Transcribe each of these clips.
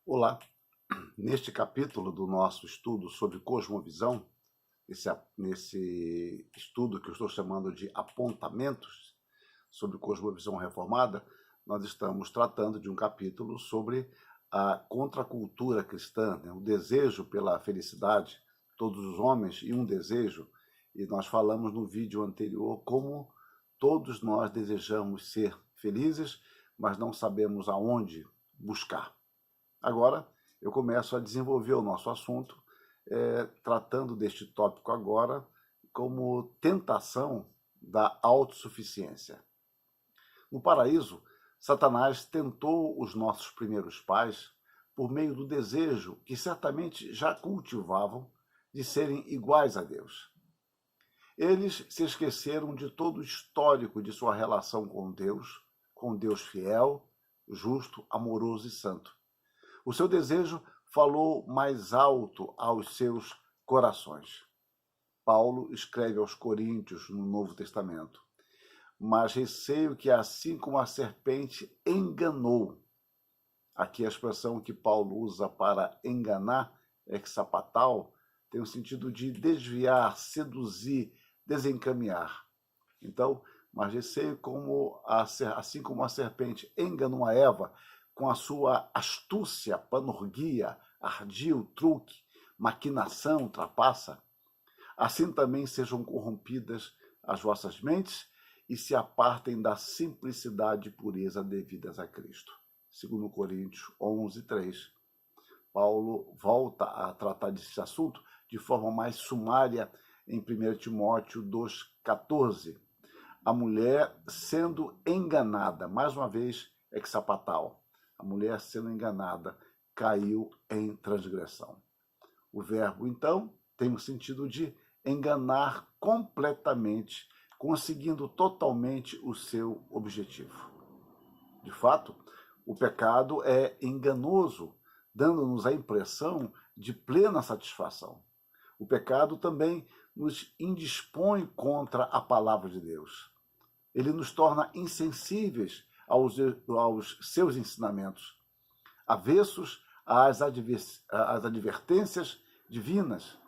Olá, neste capítulo do nosso estudo sobre cosmovisão, nesse estudo que eu estou chamando de apontamentos sobre cosmovisão reformada, nós estamos tratando de um capítulo sobre a contracultura cristã, né? O desejo pela felicidade, todos os homens e um desejo, e nós falamos no vídeo anterior como todos nós desejamos ser felizes, mas não sabemos aonde buscar. Agora, eu começo a desenvolver o nosso assunto, tratando deste tópico agora como tentação da autossuficiência. No paraíso, Satanás tentou os nossos primeiros pais por meio do desejo que certamente já cultivavam de serem iguais a Deus. Eles se esqueceram de todo o histórico de sua relação com Deus fiel, justo, amoroso e santo. O seu desejo falou mais alto aos seus corações. Paulo escreve aos Coríntios no Novo Testamento: mas receio que assim como a serpente enganou. Aqui a expressão que Paulo usa para enganar, exapatal, tem o sentido de desviar, seduzir, desencaminhar. Então, mas receio assim como a serpente enganou a Eva, com a sua astúcia, panorgia, ardil, truque, maquinação, trapaça, assim também sejam corrompidas as vossas mentes e se apartem da simplicidade e pureza devidas a Cristo. 2 Coríntios 11, 3. Paulo volta a tratar desse assunto de forma mais sumária em 1 Timóteo 2,14. A mulher sendo enganada, mais uma vez, exapatal. A mulher sendo enganada caiu em transgressão. O verbo, então, tem o sentido de enganar completamente, conseguindo totalmente o seu objetivo. De fato, o pecado é enganoso, dando-nos a impressão de plena satisfação. O pecado também nos indispõe contra a palavra de Deus. Ele nos torna insensíveis aos seus ensinamentos, avessos às advertências divinas.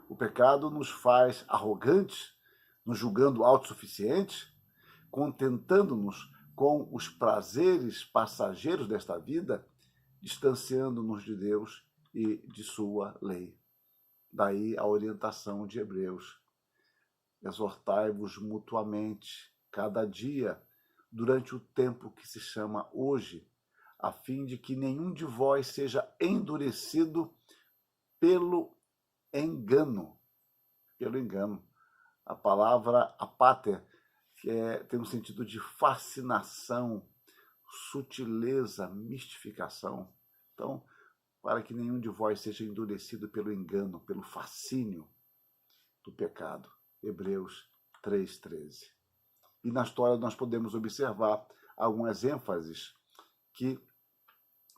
O pecado nos faz arrogantes, nos julgando autossuficientes, contentando-nos com os prazeres passageiros desta vida, distanciando-nos de Deus e de sua lei. Daí a orientação de Hebreus: exortai-vos mutuamente, cada dia, durante o tempo que se chama hoje, a fim de que nenhum de vós seja endurecido pelo engano. Pelo engano. A palavra apáter tem um sentido de fascinação, sutileza, mistificação. Então, para que nenhum de vós seja endurecido pelo engano, pelo fascínio do pecado. Hebreus 3,13. E na história nós podemos observar algumas ênfases que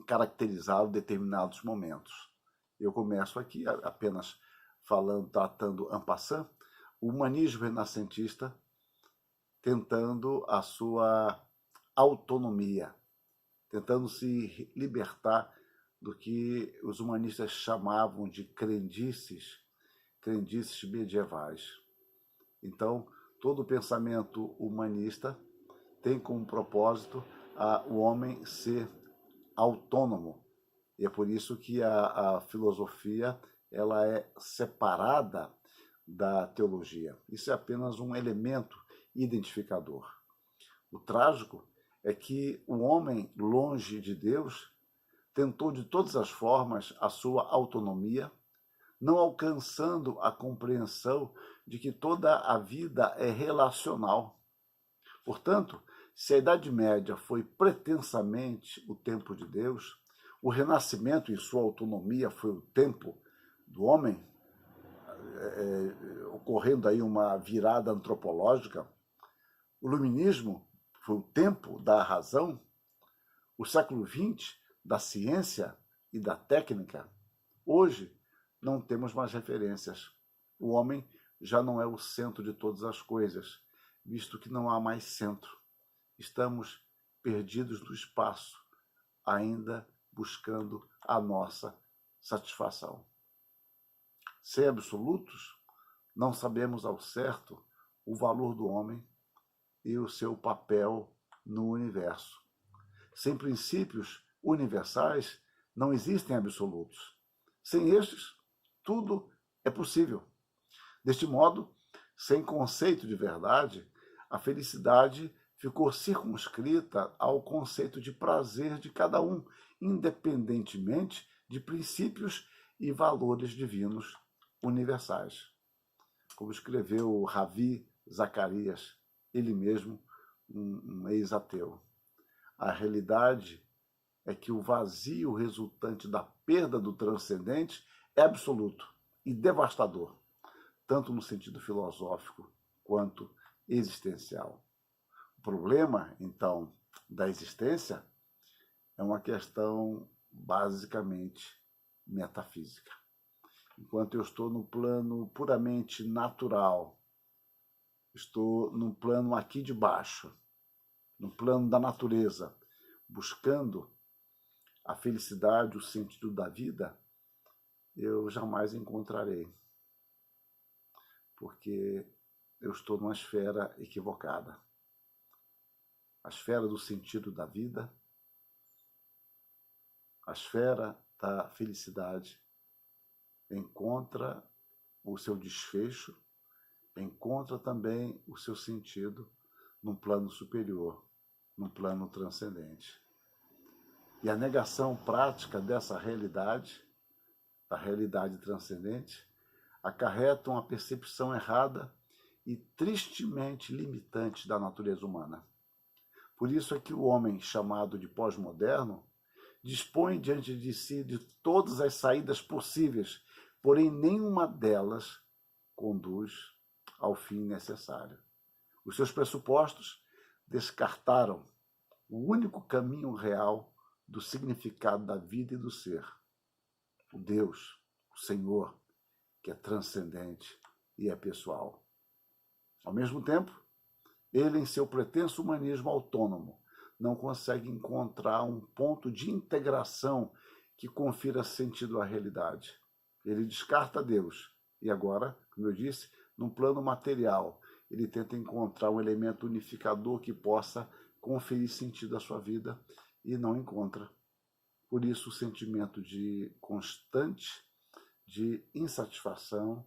caracterizaram determinados momentos. Eu começo aqui apenas tratando en passant, o humanismo renascentista tentando a sua autonomia, tentando se libertar do que os humanistas chamavam de crendices medievais. Então, todo o pensamento humanista tem como propósito o homem ser autônomo. E é por isso que a filosofia ela é separada da teologia. Isso é apenas um elemento identificador. O trágico é que o homem, longe de Deus, tentou de todas as formas a sua autonomia, não alcançando a compreensão de que toda a vida é relacional. Portanto, se a Idade Média foi pretensamente o tempo de Deus, o Renascimento, em sua autonomia, foi o tempo do homem, ocorrendo aí uma virada antropológica. O Iluminismo foi o tempo da razão. O século XX, da ciência e da técnica. Hoje, não temos mais referências. O homem já não é o centro de todas as coisas, visto que não há mais centro. Estamos perdidos no espaço, ainda buscando a nossa satisfação. Sem absolutos, não sabemos ao certo o valor do homem e o seu papel no universo. Sem princípios universais, não existem absolutos. Sem estes, tudo é possível. Deste modo, sem conceito de verdade, a felicidade ficou circunscrita ao conceito de prazer de cada um, independentemente de princípios e valores divinos universais. Como escreveu Ravi Zacarias, ele mesmo, um ex-ateu. A realidade é que o vazio resultante da perda do transcendente é absoluto e devastador, tanto no sentido filosófico quanto existencial. O problema, então, da existência é uma questão basicamente metafísica. Enquanto eu estou no plano puramente natural, estou no plano aqui de baixo, no plano da natureza, buscando a felicidade, o sentido da vida, eu jamais encontrarei, porque eu estou numa esfera equivocada. A esfera do sentido da vida, a esfera da felicidade, encontra o seu desfecho, encontra também o seu sentido num plano superior, num plano transcendente. E a negação prática dessa realidade, da realidade transcendente, acarreta uma percepção errada e tristemente limitante da natureza humana. Por isso é que o homem, chamado de pós-moderno, dispõe diante de si de todas as saídas possíveis, porém nenhuma delas conduz ao fim necessário. Os seus pressupostos descartaram o único caminho real do significado da vida e do ser. O Deus, o Senhor, que é transcendente e é pessoal. Ao mesmo tempo, ele, em seu pretenso humanismo autônomo, não consegue encontrar um ponto de integração que confira sentido à realidade. Ele descarta Deus e agora, como eu disse, num plano material, ele tenta encontrar um elemento unificador que possa conferir sentido à sua vida e não encontra. Por isso o sentimento de constante de insatisfação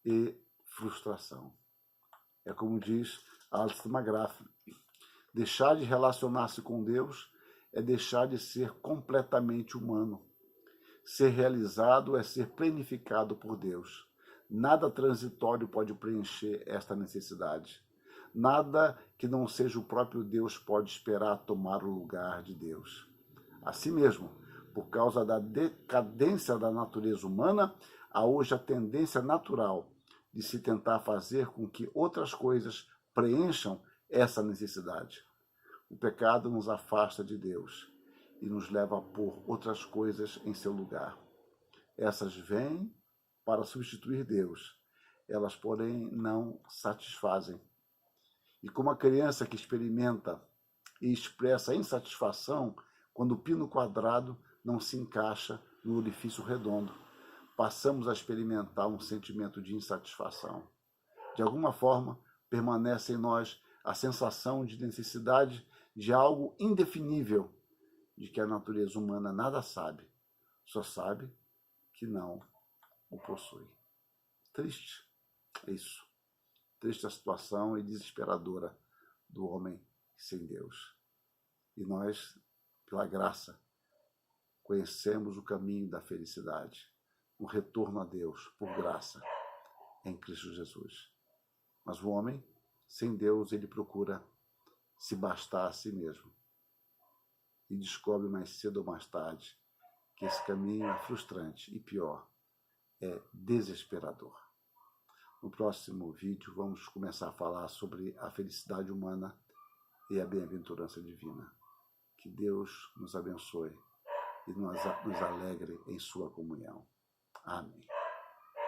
e frustração. É como diz Alistair McGrath, deixar de relacionar-se com Deus é deixar de ser completamente humano. Ser realizado é ser planificado por Deus. Nada transitório pode preencher esta necessidade. Nada que não seja o próprio Deus pode esperar tomar o lugar de Deus. Assim mesmo, por causa da decadência da natureza humana, há hoje a tendência natural de se tentar fazer com que outras coisas preencham essa necessidade. O pecado nos afasta de Deus e nos leva a pôr outras coisas em seu lugar. Essas vêm para substituir Deus. Elas, porém, não satisfazem. E como a criança que experimenta e expressa insatisfação quando o pino quadrado não se encaixa no orifício redondo, passamos a experimentar um sentimento de insatisfação. De alguma forma, permanece em nós a sensação de necessidade de algo indefinível, de que a natureza humana nada sabe, só sabe que não o possui. Triste é isso. Triste a situação e desesperadora do homem sem Deus. E nós, pela graça, conhecemos o caminho da felicidade, o retorno a Deus, por graça, em Cristo Jesus. Mas o homem, sem Deus, ele procura se bastar a si mesmo. E descobre mais cedo ou mais tarde que esse caminho é frustrante e, pior, é desesperador. No próximo vídeo, vamos começar a falar sobre a felicidade humana e a bem-aventurança divina. Que Deus nos abençoe e nos alegre em sua comunhão. Amém.